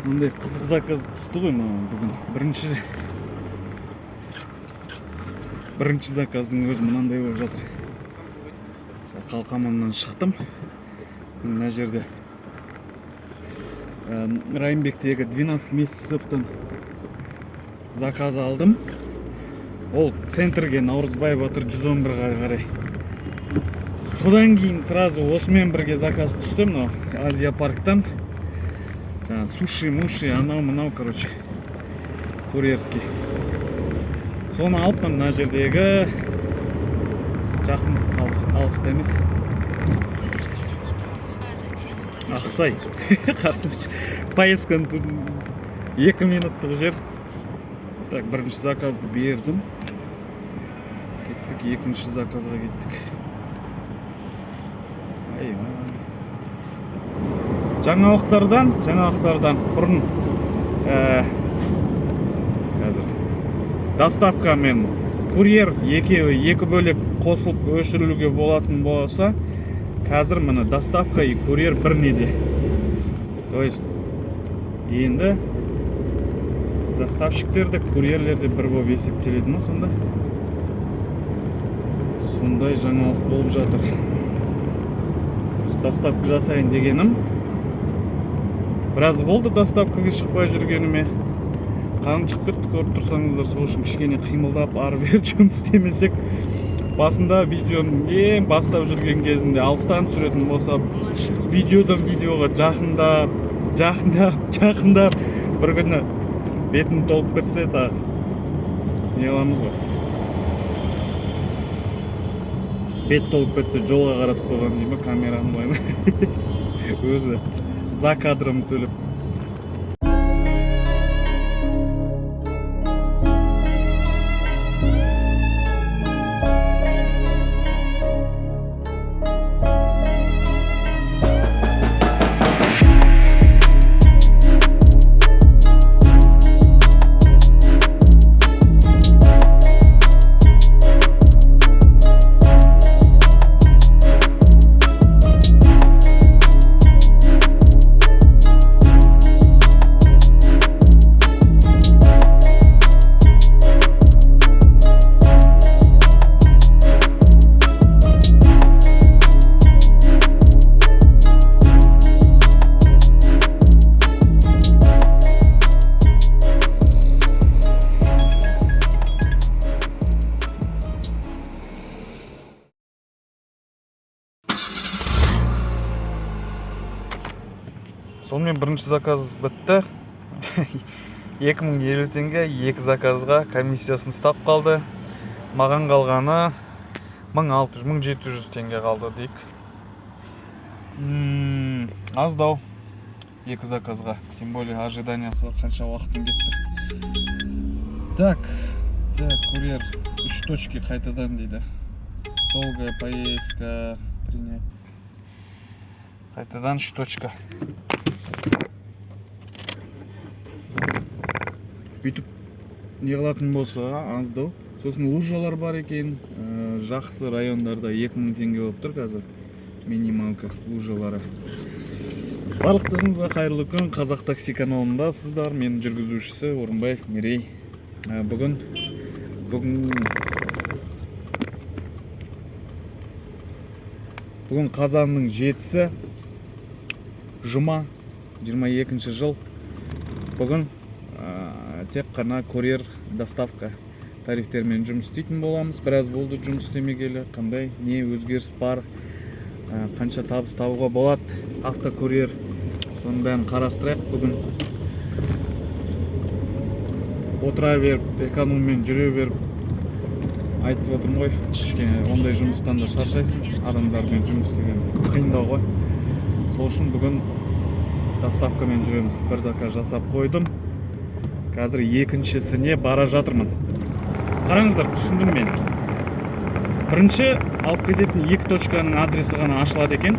Мындай қызық заказ түсті ғой маған бүгін. Бірінші заказдың өзі мынандай болып жатыр. Қалқаманнан шықтым. Мына жерде Райымбектегі 12 месяцевтен заказ алдым. Ол центрге Наурызбай Батыр 111-ға қарай. Содан кейін сразу осымен бірге заказ түсті, мынау Азия парктан. Суши, муши, анау, короче, курьерский. Соны алып мына жердегі жақын алыста емес. Ақсай, қарсымшы. Поездканы 2 минуттық жер. Так, бірінші заказды бердім. Кеттік, екінші заказға кеттік. Жаңалықтардан бұрын қазір доставка мен курьер екі бөлек қосылып өшірілуге болатын болса, қазір міне доставка и курьер бір неде. То есть енді доставщиктерді, курьерлерді бір болып есептеледі ме сонда? Сондай жаңалық болып жатыр. Доставка жасайын дегенім. Біраз болды доставкаға шықпай жүргеніме. Қарым шығып кетті, көріп тұрсаңыздар, сол үшін кішкене қимылдап ары бері жұмыс істемесек. Басында видеоның ең бастап жүрген кезінде алыстан түсіретін болса, видеодан видеоға жақындап бір күні бетін толып кетсе, не қыламыз ғой. Бет толып кетсе, жолға қаратып қойған деймі, камераның бойына. Өзі за кадром сөйлеп. Сонымен бірінші заказ бітті. 2050 теңге 2 заказға комиссиясын ұстап қалды. Маған қалғаны 1600-1700 теңге қалды дейік. Аздау 2 заказға. Тем более ожиданиясы бар, қанша уақытым кетті. Так, курьер 3 точки қайтадан дейді. Долгая поездка принять. Қайтадан 3 точка. Бүйтіп не қылатын болса, аздау. Сосын лужалар бар екен. Жақсы райондарда 2000 теңге болып тұр қазір. Минималка лужалары. Барлықтарыңызға қайырлы күн. Қазақ такси каналында сіздар. Мен жүргізушісі Орынбаев Мерей. Бүгін қазанның 7-сі, жұма, 22 жыл. Бүгін тек қана курьер доставка тарифтермен жұмыс істейтін боламыз. Біраз болды жұмыс істемегелі, қандай не өзгеріс бар, қанша табыс табуға болады, автокурьер, соның бәрін қарастырайық. Бүгін отыра беріп, экономмен жүре беріп айтып отырмын ғой. Ондай жұмыстан да шаршайсың, адамдармен жұмыс істеген қиындау ғой. Сол үшін бүгін доставкамен жүреміз. Бір заказ жасап қойдым. Қазір екіншісіне бара жатырмын. Қараңыздар, түсіндім мен. Бірінші алып кететін 2 точканың адресі ғана ашылады екен.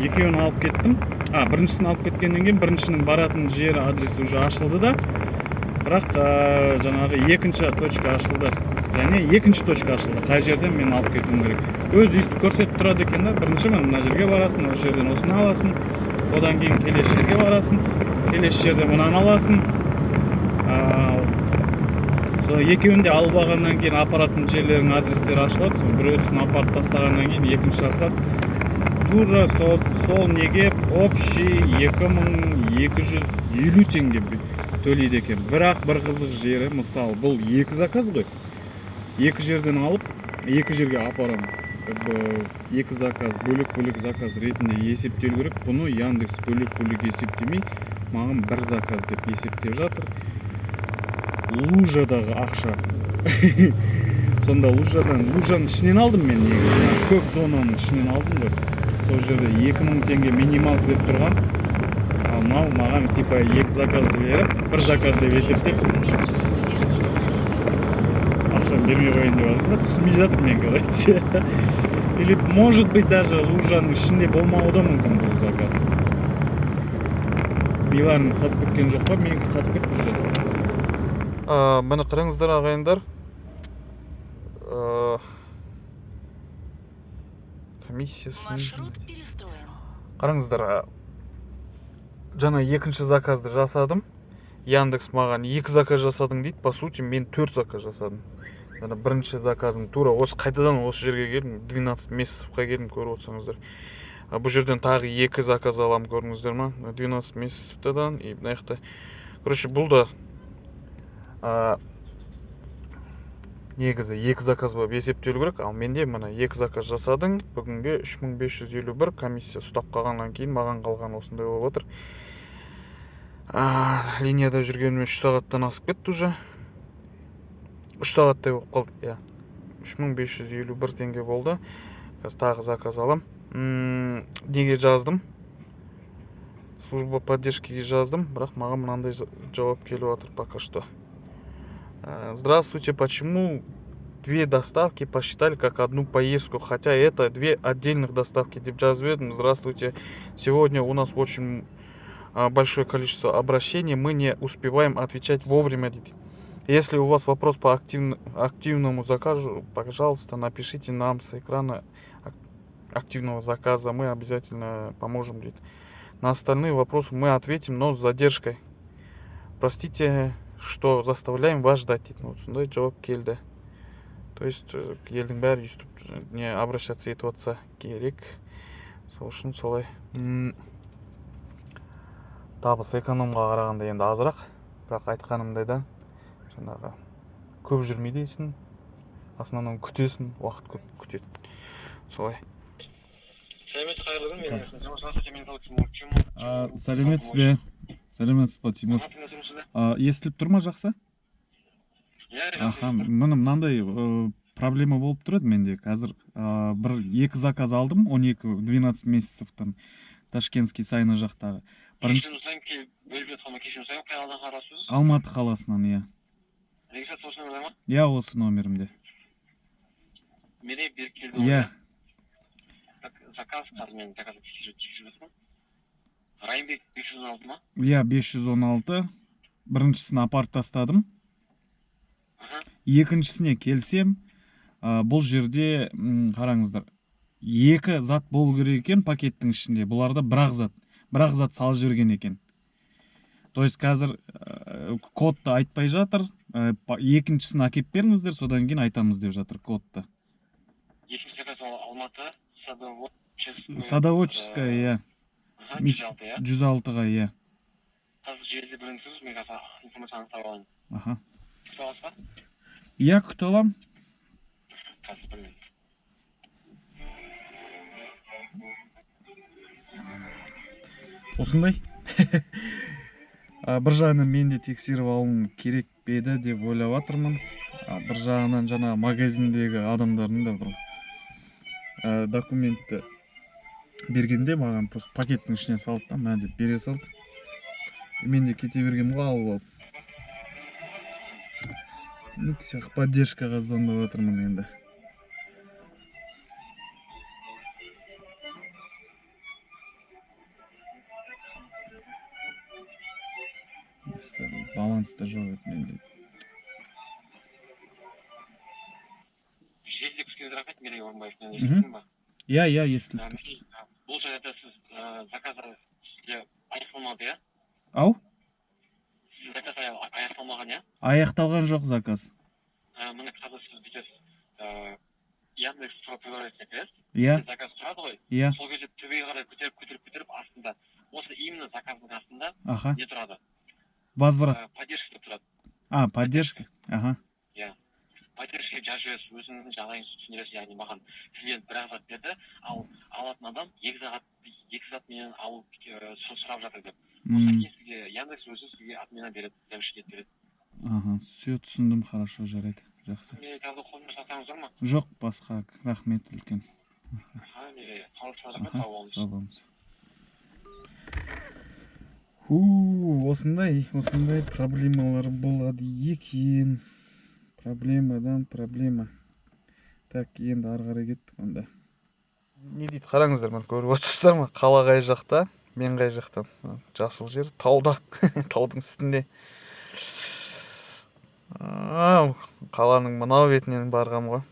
Екеуін алып кеттім. Біріншісін алып кеткеннен кейін біріншінің баратын жері адресі уже ашылды да. Бірақ жаңағы екінші точка ашылды. Және екінші точка ашылды. Қай жерден мен алып кетуім керек. Өз үйісті көрсетіп тұрады екен да. Бірінші мына жерге барасың, осы жерден осыны аласың. Одан кейін келесі жерге барасың. келесі жерде мынаны аласың. Сол екеуін де алып алғаннан кейін апаратын жерлердің адрестері ашылады. Сол біреусін апарып тастағаннан кейін екінші ашылады. Тура сол неге общий 2250 теңге төлейді екен. Бірақ бір қызық жері, мысалы, бұл екі заказ ғой. Екі жерден алып, екі жерге апарамын. Екі заказ, бөлек-бөлек заказ ретінде есептелу керек. Бұны Яндекс бөлек-бөлек есептемей, маған бір заказ деп есептеп жатыр. Лужадағы ақша. Сонда лужаның ішінен алдым мен. Көп зонаның ішінен алдым ғой. Сол жерде 2000 теңге минимал деп тұрған. Ал маған типа екі заказды беріп, бір заказ деп есептеп. Ақшам бермей қойын деп жатыр. Түсінбей жатыр мен, короче. Или может быть даже лужаның ішінде болмауы да мүмкін бұл заказ. Биларыңыз қатып кеткен жоқ па? Менікі қатып кетіп жүреді. Мені қараңыздар ағайындар. Комиссиясын. Қараңыздар. Жаңа екінші заказды жасадым. Яндекс маған 2 заказ жасадың дейді. По сути, мен 4 заказ жасадым. Жаңа бірінші заказым тура осы қайтадан осы жерге келдім. 12 месяцевқа келдім, көріп отырсаңыздар. Бұл жерден тағы 2 заказ аламын, көрдіңіздер ма? 12 месяцевтадан и мына жақта. Короче, бұл да негізі 2 заказ болып есептелу керек. Ал менде мына 2 заказ жасадың. Бүгінге 3551 комиссия ұстап қалғаннан кейін маған қалған осындай болып отыр. Линияда жүргеніме 3 сағаттан асып кетті уже. 3 сағаттай болып қалды, иә. 3551 теңге болды. Қазір тағы заказ алам. Неге жаздым? Служба поддержкиге жаздым, бірақ маған мынандай жауап келіп отыр пока что. Здравствуйте, почему 2 доставки посчитали как одну поездку, хотя это 2 отдельных доставки деп жазып едім. Здравствуйте, сегодня у нас очень большое количество обращений, мы не успеваем отвечать вовремя. Если у вас вопрос по активному заказу, пожалуйста, напишите нам с экрана активного заказа, мы обязательно поможем. На остальные вопросы мы ответим, но с задержкой. Простите, что заставляем вас ждать. Вот сондай жауап келді. То есть елдің бәрі өйстіп не обращаться етіп отса керек. Сол үшін солай. Табыс экономға қарағанда енді азырақ, бірақ айтқанымдай да жаңағы көп жүрмей дейсің, основном күтесің, уақыт көп күтеді. Солай. Сәлеметсіз бе? Сәлеметсіз бе, Тимур? Естіліп тұр ма жақсы? Міне мынандай проблема болып тұрады менде. Қазір бір 2 заказ алдым, 12 месяцевтан Ташкентский сайны жақтағы. Алматы қаласынан, иә. Регистрация осы номерде ма? Иә, осы номерімде. Мерей беріп келді ғой. Иә. Заказ қазір мен заказды тексеріп Райымбек 516 ма? Иә, 516. Біріншісін апарып тастадым. Екіншісіне келсем, бұл жерде қараңыздар. 2 зат болу керек екен пакеттің ішінде. Бұларда бір зат салып жіберген екен. То есть қазір кодты айтпай жатыр. Екіншісін әкеп беріңіздер, содан кейін айтамыз деп жатыр кодты. Екінші заказ Алматы, Садоводческая, иә. 106-ға, иә. Қазір жерде біліңсіз, мен қазір информацияны сұрап алайын. Күтіп аласыз ба? Иә, күтіп алам. Қазір білмеймін. Осындай. Бір жағынан мен де тексеріп алуым керек беді деп ойлап жатырмын. Бір жағынан жаңа магазиндегі адамдардың да бір документті бергенде маған просто пакеттің ішіне салды да, мә деп бере салды. Мен де кете бергем ғой алып алып. Поддержкаға звондап жатырмын енді. Баланста жоқ еді менде. Желдік түскен рахмет, Мерей Орынбаевтан естілдің ба? Иә, естілді. Бұл жерде сіз заказды аяқталмады, иә? Ау? заказ аяқталмаған, иә? Аяқталған жоқ заказ. Міне қазір сіз бүйтесіз, Яндекс Провересіне кіресіз. Иә. Заказ тұрады ғой. Иә. Сол кезде төбеге қарай көтеріп астында. Осы именно заказдың астында Аха. не тұрады? Возврат. Поддержка тұрады. Поддержка. Аха. Иә. Поддержка жазып жібересіз, өзіңіздің жағдайыңызды түсіндіресіз, яғни маған клиент бір сағат берді, ал алатын адам 2 сағат менен алу сұрап жатыр деп. Одан кейін сізге Яндекс өзі сізге отмена береді, дәмшігет береді. Аха, все түсіндім, хорошо, жарайды. Жақсы. Мені қазір қолымда сатаңыз бар ма? Жоқ, басқа, рахмет үлкен. Сау болыңыз. Осындай проблемалар болады екен. Проблема. Так, енді ары қарай кеттік онда. Не дейді, қараңыздар, мен көріп отырсыздар ма? Қала қай жақта, мен қай жақтан. Жасыл жер тауда, таудың үстінде. Қаланың мынау бетінен барғам ғой.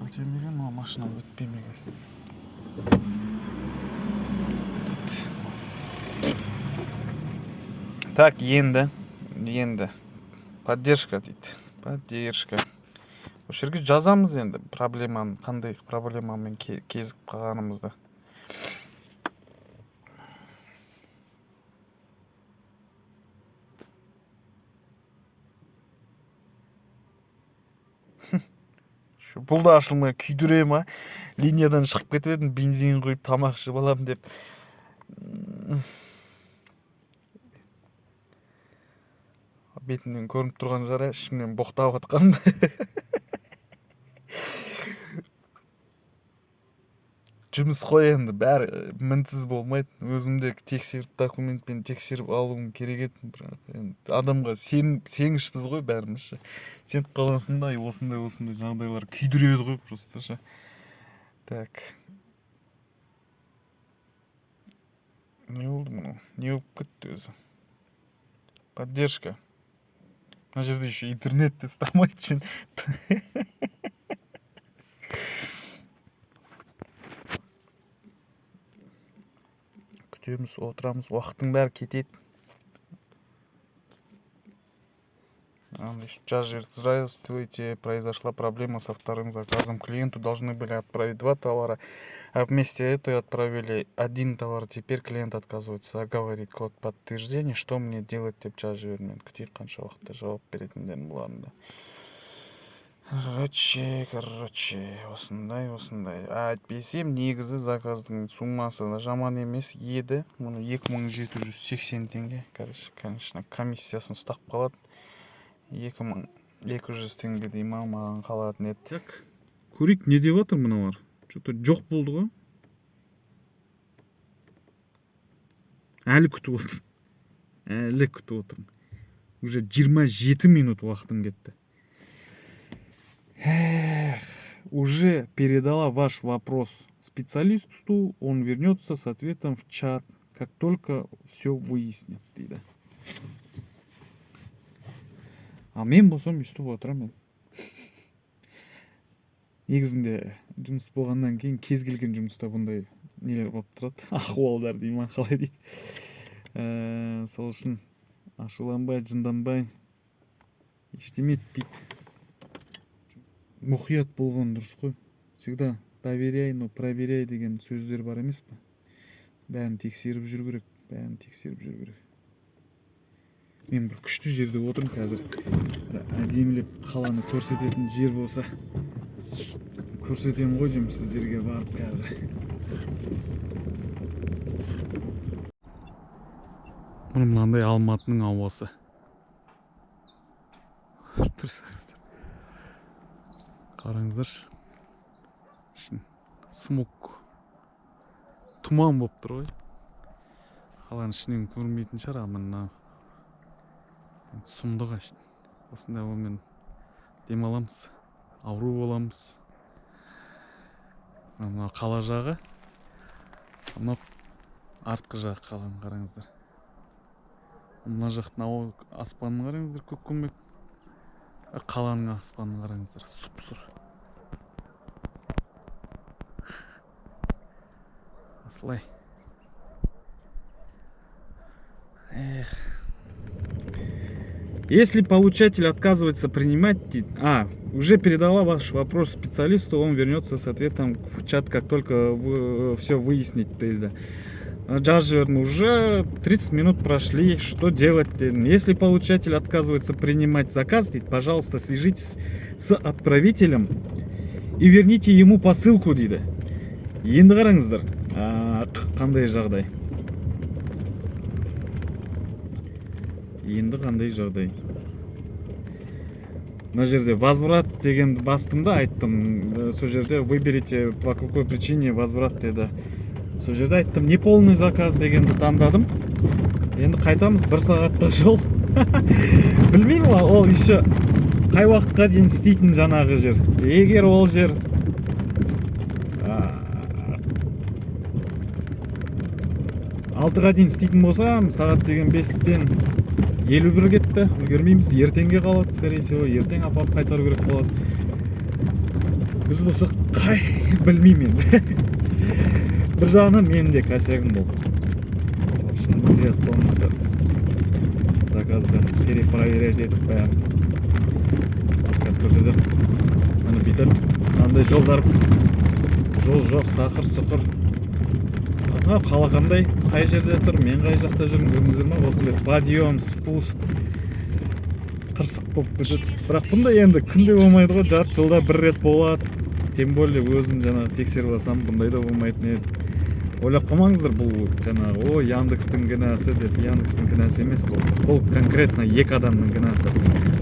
Өтемеген, мына машина өтпемеген. Так, енді поддержка дейді. Поддержка. Осы жерге жазамыз енді проблеманы, қандай проблемамен кезіп қалғанымызды. Бұл да ашылмай күйдіре ма? Линиядан шығып кетіп едім, бензин құйып тамақ ішіп аламын деп. Бетімнен көрініп тұрған жара, ішімнен боқтап атқан. Жұмыс қой енді, бәрі мінсіз болмайды. Өзімде документпен тексеріп алуым керек еді. Адамға сенгішпіз ғой бәріміз. Сеніп қаласында осындай жағдайлар күйдіреді ғой просто. Так. Не болды мұны? Не болып кетті өзі? Поддержка. Мына жерде еще интернетте ұстамайды үшін. Күтеміз, отырамыз, уақыттың бәрі кетеді. Здравствуйте, произошла проблема со вторым заказом. Клиенту должны были отправить 2 товара, а вместе этой отправили 1 товар. Теперь клиент отказывается, говорит код подтверждения. Что мне делать деп жазып жібермен. Күтейік қанша уақытта жауап беретіндерін бұларында. Короче, осындай. Айтпесем, негізі заказдың суммасы да жаман емес еді. Мұны 2780 теңге. Конечно, комиссиясын ұстап қалады. 2200 теңге дейма маған қалатын еді. Так, көрейік, не деп отыр мыналар? Что-то жоқ болды ғой. Әлі күтіп отырмын. Уже 27 минут уақытым кетті. Уже передала ваш вопрос специалисту, он вернется с ответом в чат, как только все выяснит, дейді. А мен болсам өстіп отырамын. Негізінде жұмыс болғаннан кейін кез келген жұмыста бұндай нелер болып тұрады. Ахуалдар деймін, қалай дейді. Сол үшін ашуланбай, жынданбай, ештеме етпейді. Мұқият болған дұрыс қой. Всегда доверяй, но проверяй деген сөздер бар емес пе? Бәрін тексеріп жүру керек. Мен бір күшті жерде отырмын қазір. Әдемілеп қаланы көрсететін жер болса, көрсетем ғой деймін сіздерге барып қазір. Мынандай Алматының ауасы. Қараңыздар. Смог. Тұман болып тұр ғой. Қаланың ішінен көрінбейтін шығар, мына сұмдық ашын. Осындай олмен демаламыз, ауру боламыз. Мына қала жағы, мына артқы жағы қаланың қараңыздар. Мына жақтың аспанын қараңыздар, көк көмек. Қаланың аспанын қараңыздар, сұп-сұр. Осылай. Если получатель отказывается принимать... уже передала ваш вопрос специалисту, он вернется с ответом в чат, как только все выяснить. Уже 30 минут прошли, что делать? Если получатель отказывается принимать заказ, пожалуйста, свяжитесь с отправителем и верните ему посылку, дейді. Енді қараңыздар, қандай жағдай. Енді қандай жағдай. На жерде возврат дегенді бастым да, айттым. Сол жерде выберите по какой причине возврат деді. Сол жерде айттым, не полный заказ дегенді таңдадым. Енді қайтамыз, 1 сағаттық жол. Білмеймін, ол еще қай уақытқа дейін істейтін жаңағы жер. Егер ол жер алтыға дейін істейтін болса, сағат деген 5-тен 51 кетті, үлгермейміз. Ертеңге қалады, скорее всего, ертең апарып қайтару керек болады. Біз болсақ қай білмеймін енді. Бір жағынан менің де косягым болды. Сосын мұқият болыңыздар. Заказды перепроверять етіп бәрін. Отказ көрсетіп. Міне бүйтіп, қандай жолдар, жол жоқ, сақыр-сұқыр. Қалағандай қай жерде тұр, мен қай жақта жүрмін, көрдіңіздер ме? Осындай подъем, спуск, қырсық болып кетеді. Бірақ бұнда енді күнде болмайды ғой, жарты жылда 1 рет болады. Тем более өзім жаңағы тексеріп алсам, бұндай да болмайтын еді. Ойлап қалмаңыздар, бұл жаңағы Яндекстің кінәсі деп, Яндекстің кінәсі емес бұл. Бұл конкретно екі адамның кінәсі.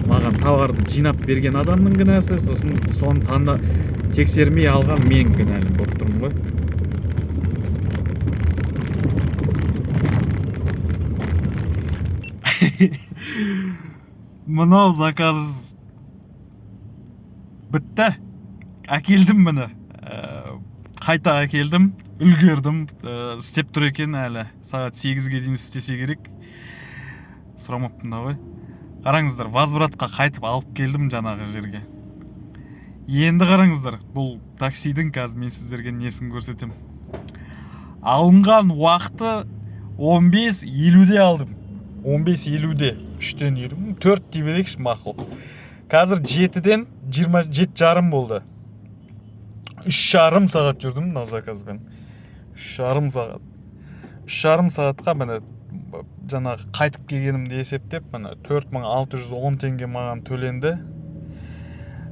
Маған товарды жинап берген адамның кінәсі, сосын соны таңда тексермей алған мен кінәлі болып тұрмын ғой. Мынау заказ бітті. Әкелдім міне. Қайта әкелдім, үлгердім. Істеп тұр екен әлі. Сағат 8-ге дейін істесе керек. Сұрамаппын да ғой. Қараңыздар, возвратқа қайтып алып келдім жаңағы жерге. Енді қараңыздар, бұл таксидің қазір мен сіздерге несін көрсетем. Алынған уақыты 15:50-де алдым. 15:50-де, 3-тен 50, 4 дей берекші мақұл. Қазір 7-ден 27:30 болды. 3,5 сағат жүрдім мына заказбен. 3,5 сағат. 3,5 сағатқа міне жаңағы қайтып келгенімді есептеп, міне 4610 теңге маған төленді.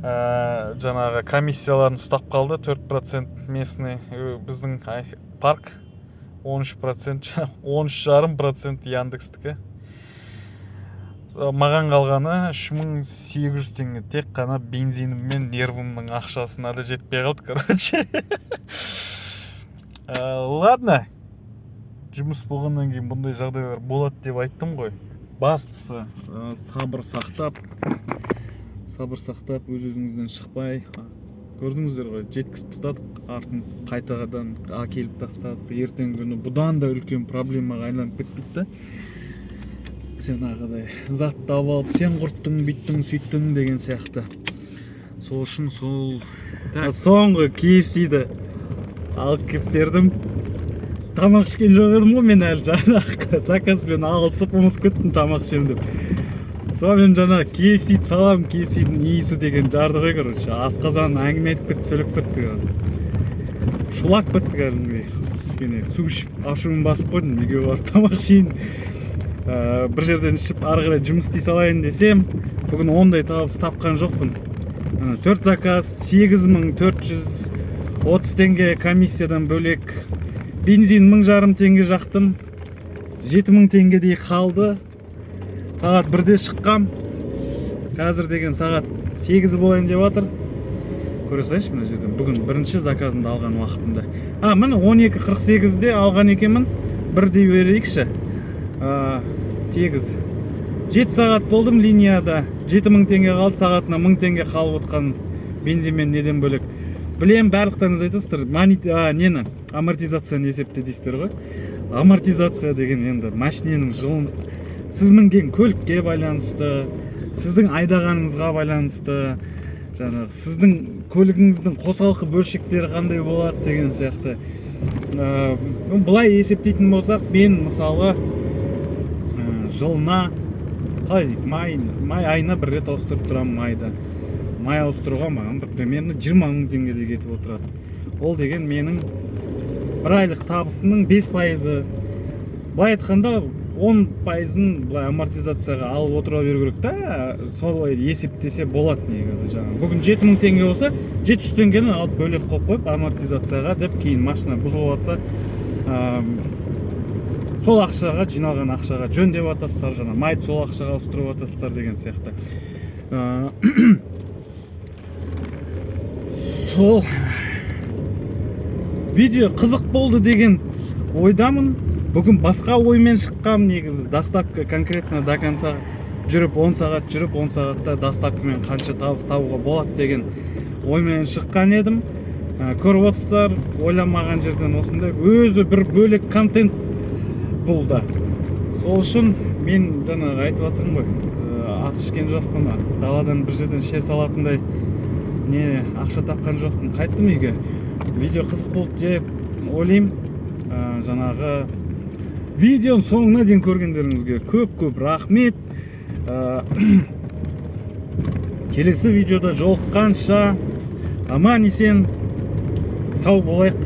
Жаңағы комиссияларын ұстап қалды, 4% местный, біздің парк 13%, 13,5% Яндекстікі. Маған қалғаны 3800 теңге, тек қана бензинім мен нервімнің ақшасына да жетпей қалды, короче. Ладно, жұмыс болғаннан кейін бұндай жағдайлар болады деп айттым ғой. Бастысы сабыр сақтап, өз-өзіңізден шықпай. Көрдіңіздер ғой, жеткізіп тастадық, артын қайтадан әкеліп тастадық. Ертең күні бұдан да үлкен проблемаға айланып кетті. Жаңағыдай затты алып, сен құрттың, бүйттің, сөйттің деген сияқты. Сол үшін соңғы KFC-ді алып кеп бердім. Тамақ ішкен жоқ едім ғой, мен әлі жаңағы заказбен алысып ұмытып кеттім тамақ ішемін деп. Сонымен жаңағы KFC-ді салам, KFC-дің иісі деген жарды ғой, короче. Асқазан әңгіме етіп кетті, сөйлеп кетті. Шулап кетті кәдімгідей. Кішкене су ішіп ашуын басып қойдым, үйге барып тамақ ішейін. Бір жерден ішіп ары қарай жұмыс істей салайын десем, бүгін ондай табыс тапқан жоқпын. 4 заказ, 8430 теңге комиссиядан бөлек, бензин 1500 теңге жақтым, 7000 теңгедей қалды. Сағат 1-де шыққам, қазір деген сағат 8 болайын деп жатыр. Көре салайыншы мына жерден, бүгін бірінші заказымды алған уақытында. Міне 12:48-де алған екенмін, 1 дей берейікші. 8. 7 сағат болдым линияда, 7000 теңге қалды, сағатына 1000 теңге қалып отқан бензинмен неден бөлек. Білем, барлықтарыңыз айтасыздар, нені, амортизацияны есепте дейсіздер ғой. Амортизация деген енді машиненің жылын, сіз мінген көлікке байланысты, сіздің айдағаныңызға байланысты, жаңағы сіздің көлігіңіздің қосалқы бөлшектері қандай болады деген сияқты. Бұлай есептейтін болсақ, мен мысалы жылына қалай дейді май айына бір рет ауыстырып тұрамын майды. Май ауыстыруға маған бір примерно 20 мың теңгедей кетіп отырады. Ол деген менің бір айлық табысымның 5%. Былай айтқанда 10%-ын былай амортизацияға алып отыра беру керек та, солай есептесе болады негізі жаңағы. Бүгін 7 мың теңге болса, 700 теңгені алып бөлек қойып қойып амортизацияға деп кейін машина бұзылып жатса, сол ақшаға, жиналған ақшаға жөндеп жатасыздар, жаңа майды сол ақшаға ауыстырып жатасыздар деген сияқты. Сол видео қызық болды деген ойдамын. Бүгін басқа оймен шыққам негізі. Доставка конкретно до конца жүріп 10 сағат жүріп 10 сағатта доставкамен қанша табыс табуға болады деген оймен шыққан едім. Көріп отырсыздар, ойламаған жерден осындай өзі бір бөлек контент бұл да. Сол үшін мен жаңағы айтып жатырмын ғой, ас ішкен жоқпын, даладан бір жерден ше салатындай не ақша тапқан жоқпын. Қайттым үйге. Видео қызық болды деп ойлаймын. Жаңағы видеоның соңына дейін көргендеріңізге көп рахмет. Келесі видеода жолыққанша аман есен сау болайық.